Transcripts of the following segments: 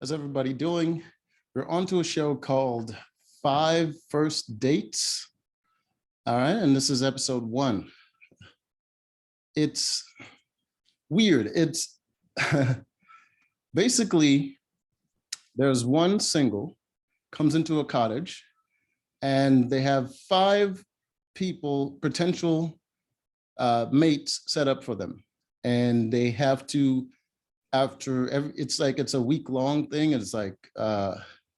How's everybody doing? We're on to a show called 5 First Dates. All right, and this is episode 1. It's weird. It's basically there's one single comes into a cottage and they have 5 people, potential mates set up for them. And they have to, it's a week-long thing. It's like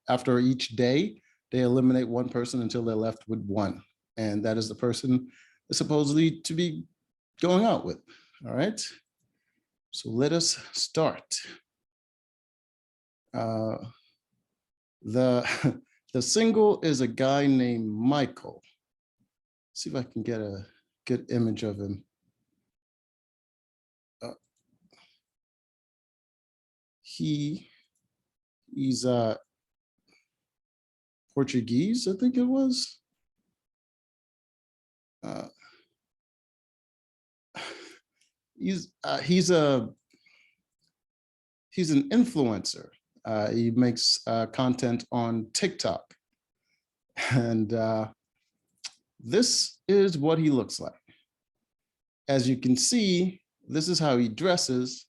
after each day, they eliminate one person until they're left with one. And that is the person they're supposedly to be going out with. All right. So let us start. The single is a guy named Michael. Let's see if I can get a good image of him. He's Portuguese, I think it was. He's an influencer. He makes content on TikTok, and this is what he looks like. As you can see, this is how he dresses.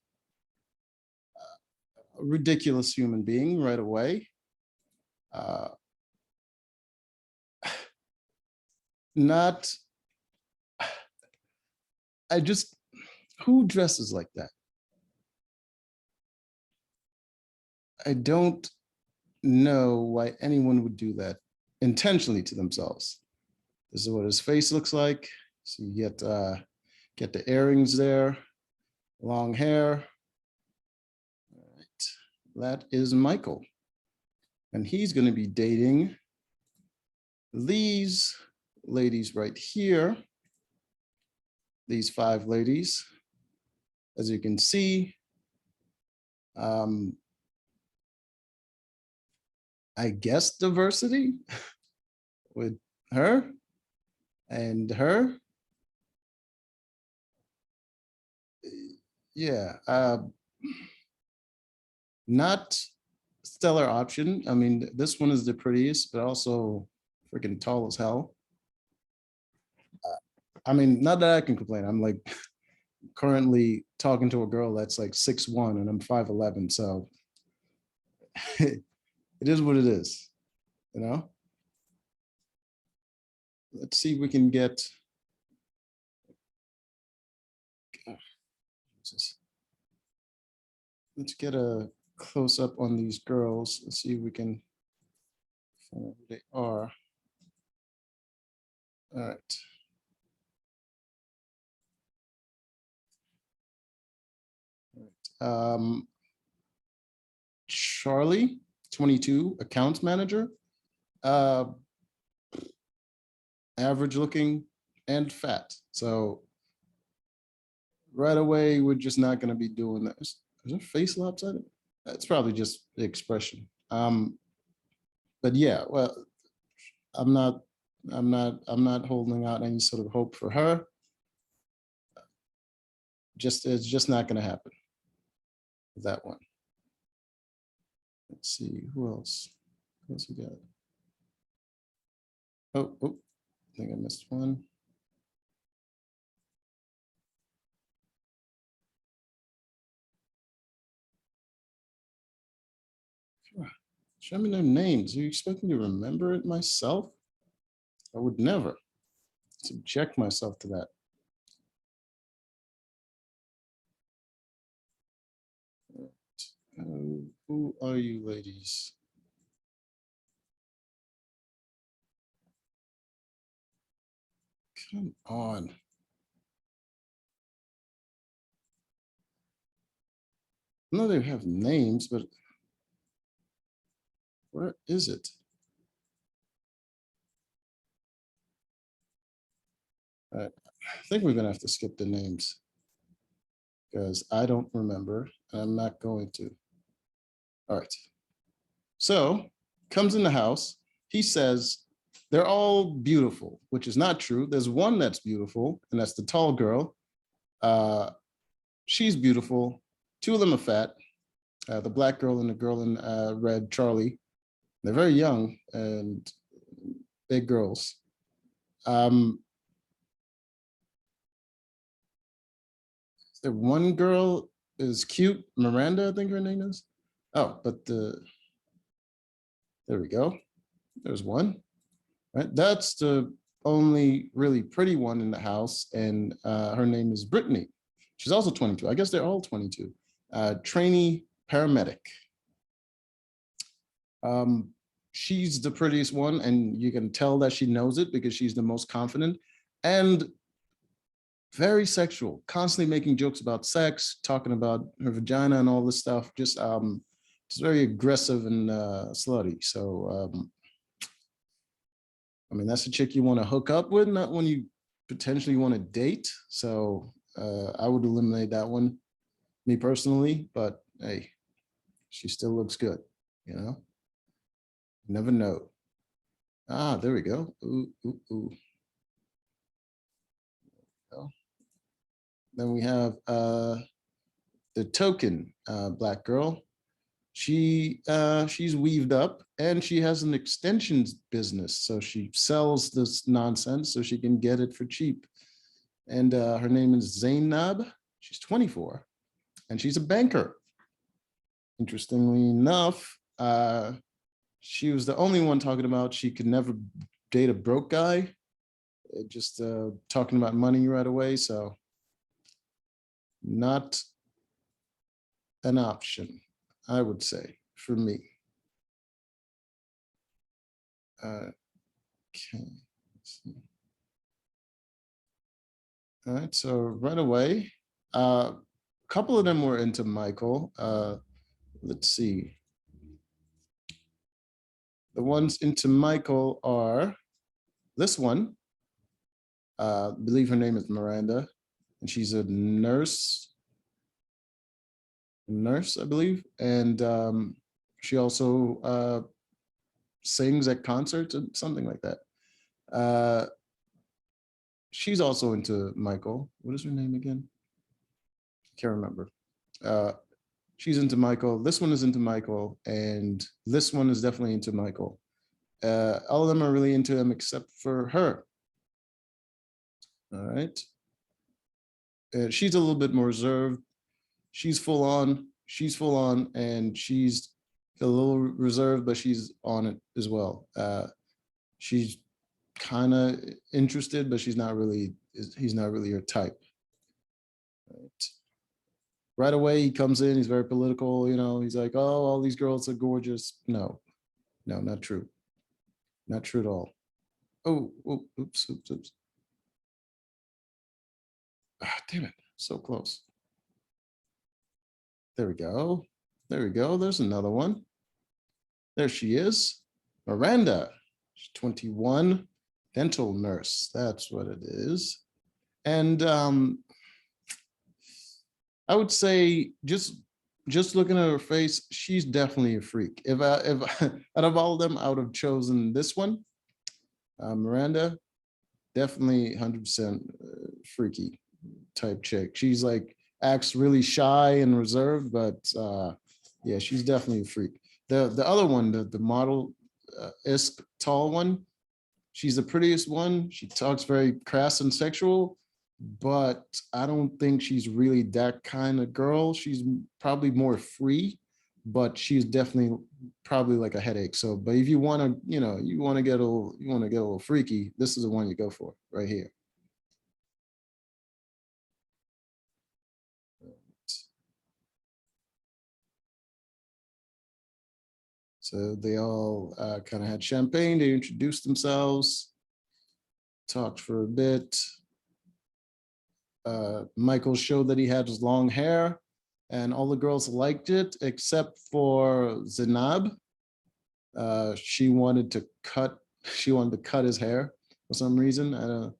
A ridiculous human being right away. Who dresses like that? I don't know why anyone would do that intentionally to themselves. This is what his face looks like. So you get the earrings there, long hair. All right, that is Michael. And he's going to be dating these ladies right here. These 5 ladies. As you can see, I guess diversity with her and her. Yeah, not stellar option. I mean, this one is the prettiest, but also freaking tall as hell. I mean, not that I can complain. I'm like currently talking to a girl that's like 6'1" and I'm 5'11", so it is what it is, you know? Let's see if we can get, let's get a close up on these girls. Let's see if we can find out who they are. All right. Charlie, 22, accounts manager, average looking and fat. So right away, we're just not going to be doing that. Is there face lopsided? That's probably just the expression. But yeah, well, I'm not holding out any sort of hope for her. It's just not going to happen. That one. Let's see, who else? Who else we got? Oh, I think I missed one. Show me their names. Do you expect me to remember it myself? I would never subject myself to that. Who are you ladies? Come on. I know they have names, but where is it? All right. I think we're gonna have to skip the names because I don't remember and I'm not going to. All right. So comes in the house. He says, they're all beautiful, which is not true. There's one that's beautiful, and that's the tall girl. She's beautiful. 2 of them are fat. The black girl and the girl in red, Charlie. They're very young and big girls. Um, the one girl is cute, Miranda, I think her name is. Oh, but there we go. There's one. Right, that's the only really pretty one in the house, and her name is Brittany. She's also 22. I guess they're all 22. Trainee paramedic. She's the prettiest one, and you can tell that she knows it because she's the most confident and very sexual, constantly making jokes about sex, talking about her vagina and all this stuff. Just very aggressive and slutty. So, I mean, that's a chick you want to hook up with, not when you potentially want to date. So I would eliminate that one, me personally. But hey, she still looks good, you know? Never know. Ah, there we go. Ooh, ooh, ooh. Then we have the token black girl. She's weaved up and she has an extensions business. So she sells this nonsense so she can get it for cheap. And her name is Zainab. She's 24 and she's a banker. Interestingly enough, she was the only one talking about she could never date a broke guy. Just talking about money right away. So not an option, I would say, for me. Okay. Let's see. All right, so right away, a couple of them were into Michael. Let's see. The ones into Michael are this one. I believe her name is Miranda, and she's a nurse, I believe. And she also sings at concerts and something like that. She's also into Michael. What is her name again? Can't remember. She's into Michael. This one is into Michael, and this one is definitely into Michael. All of them are really into him except for her. All right. She's a little bit more reserved. She's full on. And she's a little reserved, but she's on it as well. She's kind of interested, but he's not really her type. Right away, he comes in, he's very political, you know, he's like, oh, all these girls are gorgeous. No, not true. Not true at all. Oh, oops. Ah, damn it, so close. There we go. There's another one. There she is, Miranda. She's 21, dental nurse. That's what it is. And I would say just looking at her face, she's definitely a freak. If out of all of them, I would have chosen this one, Miranda. Definitely 100% freaky type chick. She's like acts really shy and reserved, but yeah, she's definitely a freak. The other one, the model isk tall one, she's the prettiest one. She talks very crass and sexual, but I don't think she's really that kind of girl. She's probably more free, but she's definitely probably like a headache. So, but if you want to, you want to get a little freaky, this is the one you go for right here. So they all kind of had champagne. They introduced themselves, talked for a bit. Michael showed that he had his long hair, and all the girls liked it except for Zainab. She wanted to cut his hair for some reason. I don't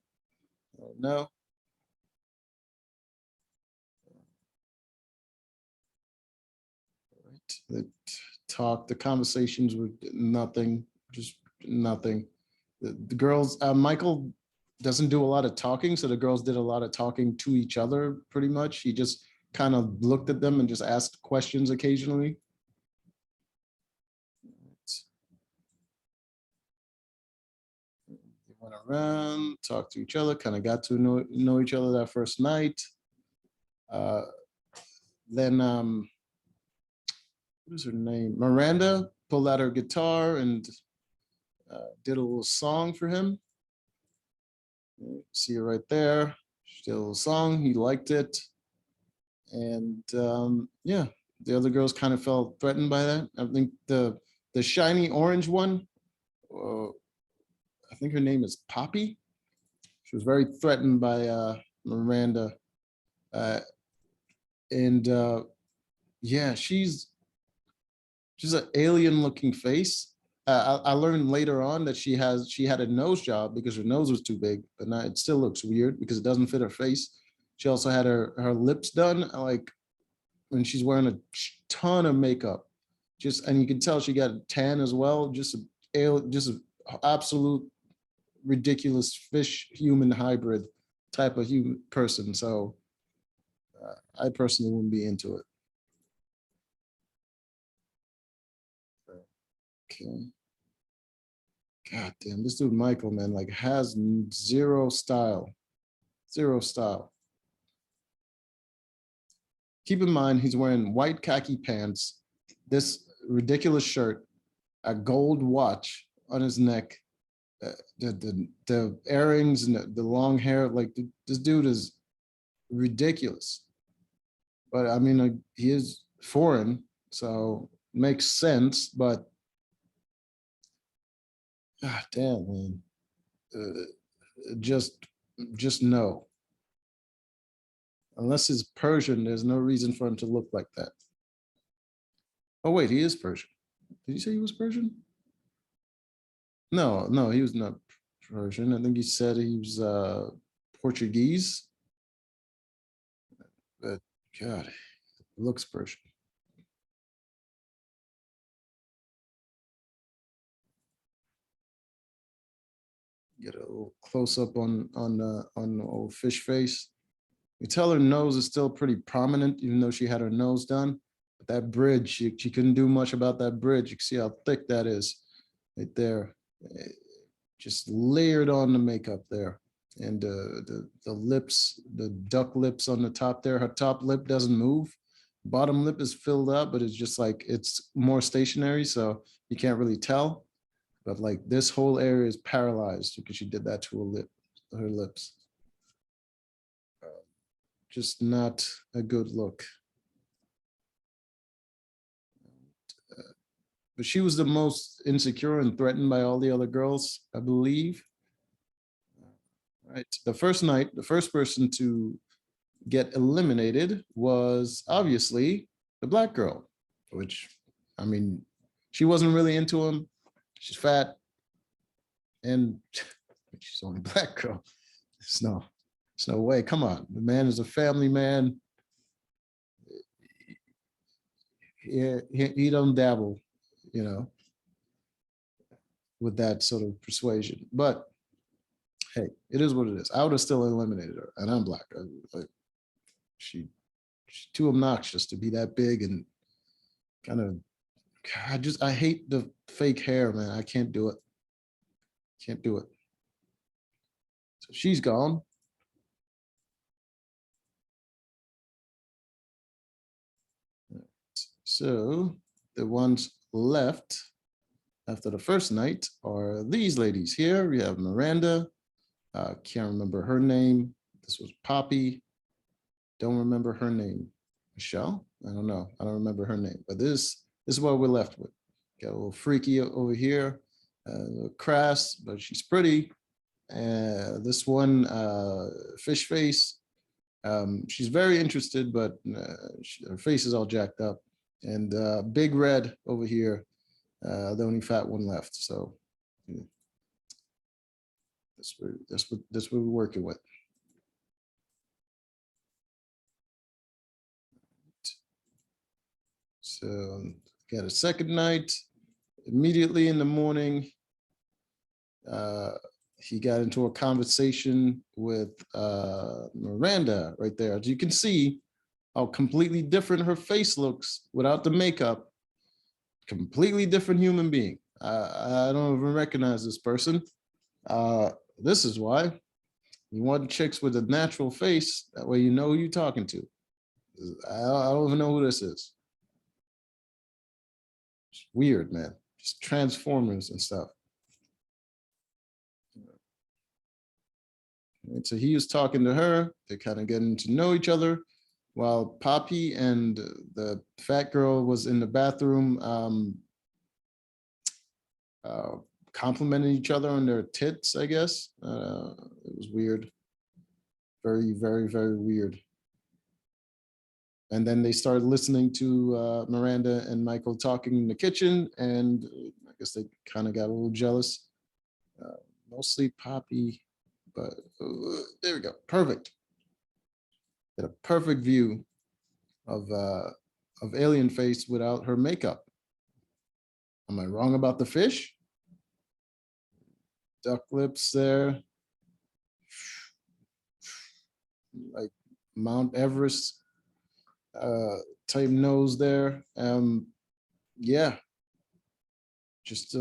know. The conversations were nothing, just nothing. The girls, Michael doesn't do a lot of talking, so the girls did a lot of talking to each other pretty much. He just kind of looked at them and just asked questions occasionally. They went around, talked to each other, kind of got to know each other that first night. Then what is her name? Miranda pulled out her guitar and did a little song for him. See it right there. She did a little song. He liked it. And yeah, the other girls kind of felt threatened by that. I think the shiny orange one, I think her name is Poppy. She was very threatened by Miranda. And yeah, she's an alien looking face. I learned later on that she had a nose job because her nose was too big, but now it still looks weird because it doesn't fit her face. She also had her lips done, like when she's wearing a ton of makeup. And you can tell she got a tan as well. Just an absolute ridiculous fish human hybrid type of human person. So I personally wouldn't be into it. Okay. God damn, this dude Michael, man, like has zero style. Zero style. Keep in mind, he's wearing white khaki pants, this ridiculous shirt, a gold watch on his neck, the earrings and the long hair. Like this dude is ridiculous. But I mean, he is foreign, so it makes sense. But God damn, man, just no. Unless he's Persian, there's no reason for him to look like that. Oh wait, he is Persian. Did you say he was Persian? No, he was not Persian. I think he said he was Portuguese. But God, it looks Persian. Get a little close up on the old fish face. You tell her nose is still pretty prominent, even though she had her nose done. But that bridge, she couldn't do much about that bridge. You can see how thick that is right there. Just layered on the makeup there. And the lips, the duck lips on the top there, her top lip doesn't move. Bottom lip is filled up, but it's just like, it's more stationary, so you can't really tell. But like this whole area is paralyzed because she did that to her lips. Just not a good look. But she was the most insecure and threatened by all the other girls, I believe. Right. The first night, the first person to get eliminated was obviously the black girl, which, I mean, she wasn't really into him. She's fat and she's only a black girl. There's no way. Come on. The man is a family man. He don't dabble, you know, with that sort of persuasion. But hey, it is what it is. I would have still eliminated her, and I'm black. She's too obnoxious to be that big and kind of. I hate the fake hair, man. I can't do it. Can't do it. So she's gone. So the ones left after the first night are these ladies here. We have Miranda. Can't remember her name. This was Poppy. Don't remember her name. Michelle? I don't know. I don't remember her name. But this is what we're left with. Got a little freaky over here. Crass, but she's pretty. This one, fish face. She's very interested, but her face is all jacked up. And Big Red over here, the only fat one left. So yeah, that's what we're working with. So got a second night. Immediately in the morning, he got into a conversation with Miranda right there. As you can see, how completely different her face looks without the makeup. Completely different human being. I don't even recognize this person. Uh, this is why you want chicks with a natural face. That way you know who you're talking to. I don't even know who this is. It's weird, man. Just Transformers and stuff. And so he was talking to her. They're kind of getting to know each other, while Poppy and the fat girl was in the bathroom uh, complimenting each other on their tits, I guess. It was weird. Very, very, very weird. And then they started listening to Miranda and Michael talking in the kitchen, and I guess they kind of got a little jealous. Mostly Poppy, but there we go. Perfect. Get a perfect view of Alien Face without her makeup. Am I wrong about the fish? Duck lips there. Like Mount Everest type nose there. Yeah, just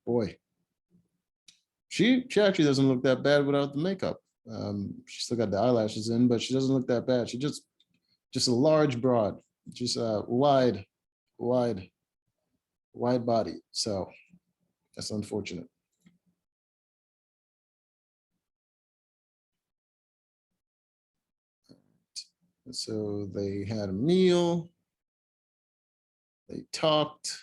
boy. She actually doesn't look that bad without the makeup. She still got the eyelashes in, but she doesn't look that bad. She just a large broad, just wide body. So that's unfortunate. So they had a meal. They talked.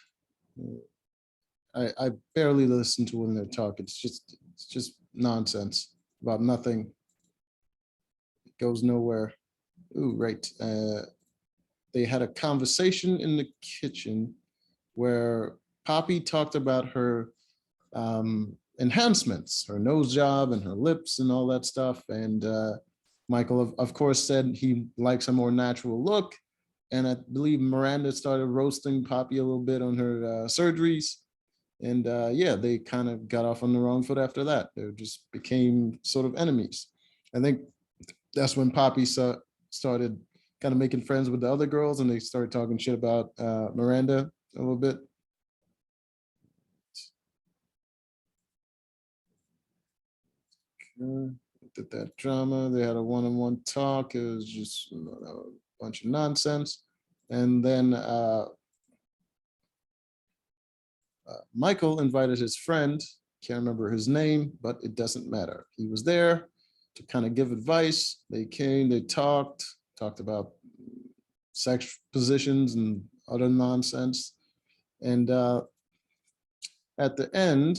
I barely listen to when they talk. It's just nonsense about nothing. It goes nowhere. Ooh, right. They had a conversation in the kitchen where Poppy talked about her enhancements, her nose job and her lips and all that stuff. And Michael, of course, said he likes a more natural look. And I believe Miranda started roasting Poppy a little bit on her surgeries. And yeah, they kind of got off on the wrong foot after that. They just became sort of enemies. I think that's when Poppy started kind of making friends with the other girls, and they started talking shit about Miranda a little bit. Did that drama. They had a one-on-one talk. It was just a bunch of nonsense. And then Michael invited his friend, can't remember his name, but it doesn't matter. He was there to kind of give advice. They came, they talked about sex positions and other nonsense. And at the end,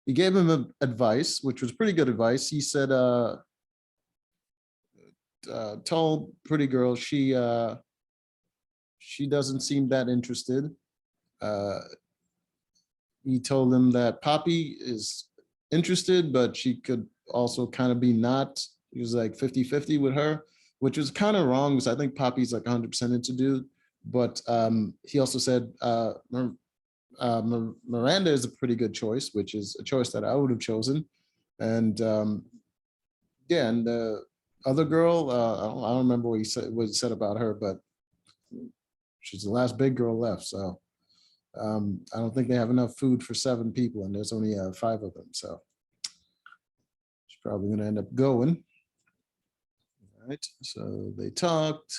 he gave him advice, which was pretty good advice. He said, told pretty girl she doesn't seem that interested. He told him that Poppy is interested, but she could also kind of be not. He was like 50-50 with her, which was kind of wrong because I think Poppy's like 100% into dude. But he also said Miranda is a pretty good choice, which is a choice that I would have chosen. And yeah, and the other girl, I don't remember what he said about her, but she's the last big girl left. So I don't think they have enough food for 7 people, and there's only 5 of them. So she's probably going to end up going. All right. So they talked.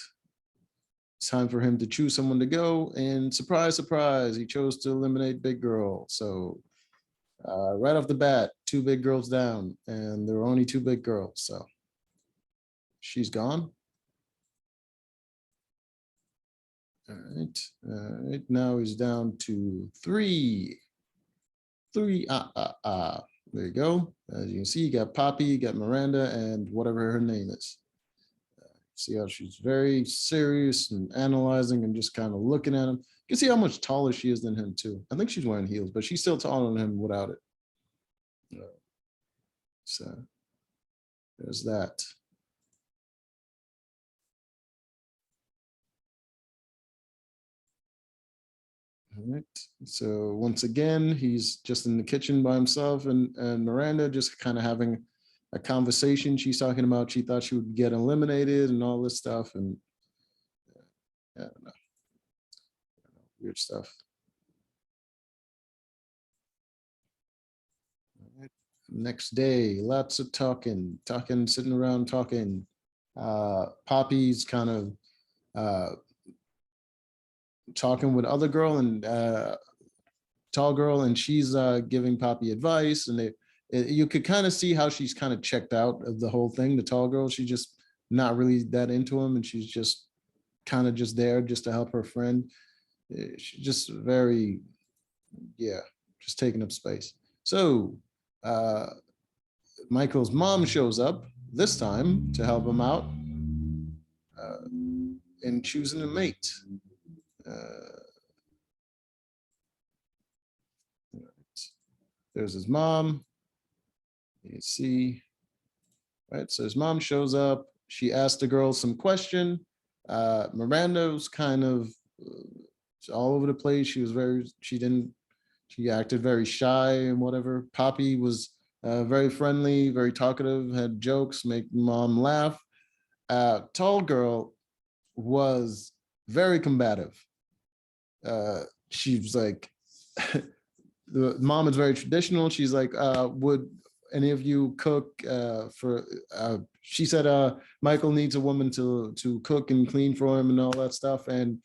It's time for him to choose someone to go, and surprise, surprise, he chose to eliminate Big Girl. So right off the bat, 2 big girls down, and there were only 2 big girls. So she's gone. All right. Now he's down to 3. 3. There you go. As you can see, you got Poppy, you got Miranda, and whatever her name is. See how she's very serious and analyzing and just kind of looking at him. You can see how much taller she is than him too. I think she's wearing heels, but she's still taller than him without it. So there's that. All right. So once again, he's just in the kitchen by himself, and Miranda just kind of having a conversation she's talking about. She thought she would get eliminated and all this stuff. And I don't know, weird stuff. All right. Next day, lots of talking, sitting around talking. Poppy's kind of talking with other girl and tall girl, and she's giving Poppy advice, and you could kind of see how she's kind of checked out of the whole thing. The tall girl, she's just not really that into him, and she's just kind of just there just to help her friend. She's just very, yeah, just taking up space. So Michael's mom shows up this time to help him out in choosing a mate. There's his mom. You see, right? So his mom shows up. She asked the girl some question. Miranda's kind of all over the place. She acted very shy and whatever. Poppy was very friendly, very talkative, had jokes, make mom laugh. Tall girl was very combative. She was like, the mom is very traditional. She's like, would any of you cook she said, Michael needs a woman to cook and clean for him and all that stuff. And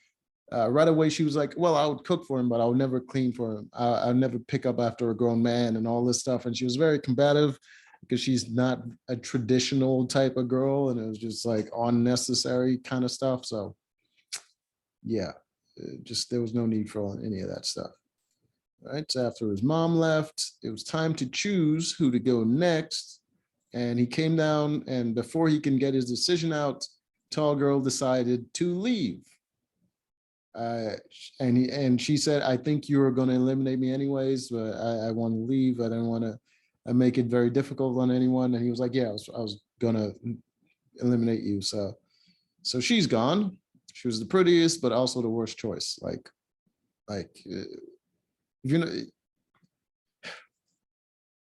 right away she was like, well, I would cook for him, but I would never clean for him. I'd never pick up after a grown man and all this stuff. And she was very combative because she's not a traditional type of girl. And it was just like unnecessary kind of stuff. So yeah, just there was no need for any of that stuff. Right, so after his mom left, it was time to choose who to go next. And he came down, and before he can get his decision tall girl decided to leave. And she said, I think you were going to eliminate me anyways, but I want to leave. I didn't want to make it very difficult on anyone. And he was like, yeah, I was going to eliminate you. So she's gone. She was the prettiest, but also the worst choice.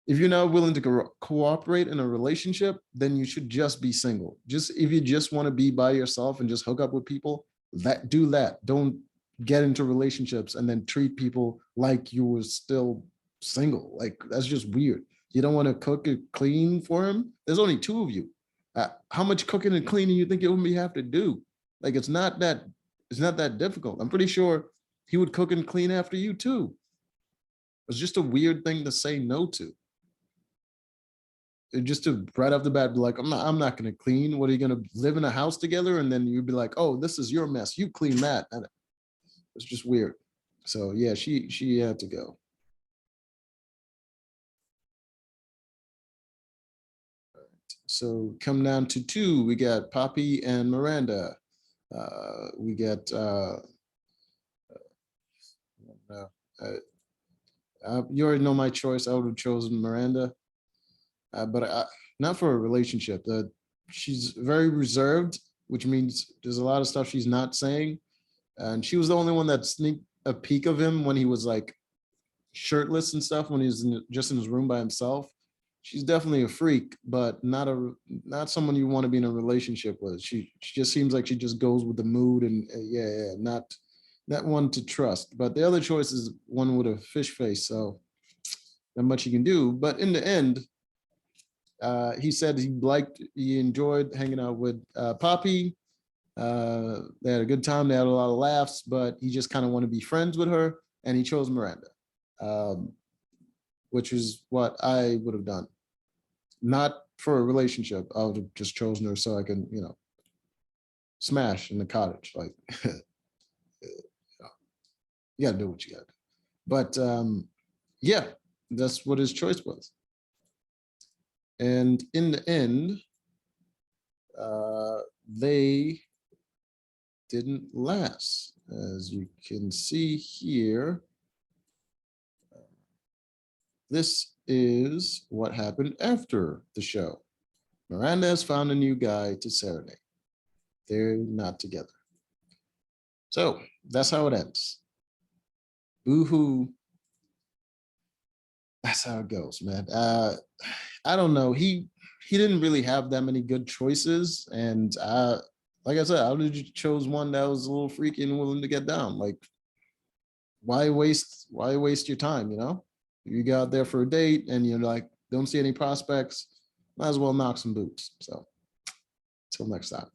If you're not willing to cooperate in a relationship, then you should just be single. Just if you just want to be by yourself and just hook up with people, do that. Don't get into relationships and then treat people like you were still single. Like, that's just weird. You don't want to cook and clean for him. There's only two of you. How much cooking and cleaning you think you have to do? Like, it's not that difficult. I'm pretty sure he would cook and clean after you too. It's just a weird thing to say no to. Just to right off the bat be like, I'm not going to clean. What, are you going to live in a house together? And then you'd be like, oh, this is your mess. You clean that. And it's just weird. So yeah, she had to go. So come down to two. We got Poppy and Miranda. We got you already know my choice. I would have chosen Miranda, but not for a relationship. She's very reserved, which means there's a lot of stuff she's not saying. And she was the only one that sneaked a peek of him when he was like shirtless and stuff, when he was just in his room by himself. She's definitely a freak, but not someone you want to be in a relationship with. She just seems like she just goes with the mood, and not one to trust. But the other choice is one with a fish face, so not much you can do. But in the end, he said he enjoyed hanging out with Poppy. They had a good time. They had a lot of laughs, but he just kind of wanted to be friends with her, and he chose Miranda, which is what I would have done. Not for a relationship. I would have just chosen her so I can, smash in the cottage. Like, you gotta do what you gotta do. But yeah, that's what his choice was. And in the end, they didn't last. As you can see here, this is what happened after the show. Miranda has found a new guy to serenade. They're not together. So that's how it ends. Boo-hoo. That's how it goes, man. I don't know. he didn't really have that many good choices. And like I said, I would have chose one that was a little freaky and willing to get down. Like, why waste your time, you know? You go out there for a date and you're like, don't see any prospects, might as well knock some boots. So till next time.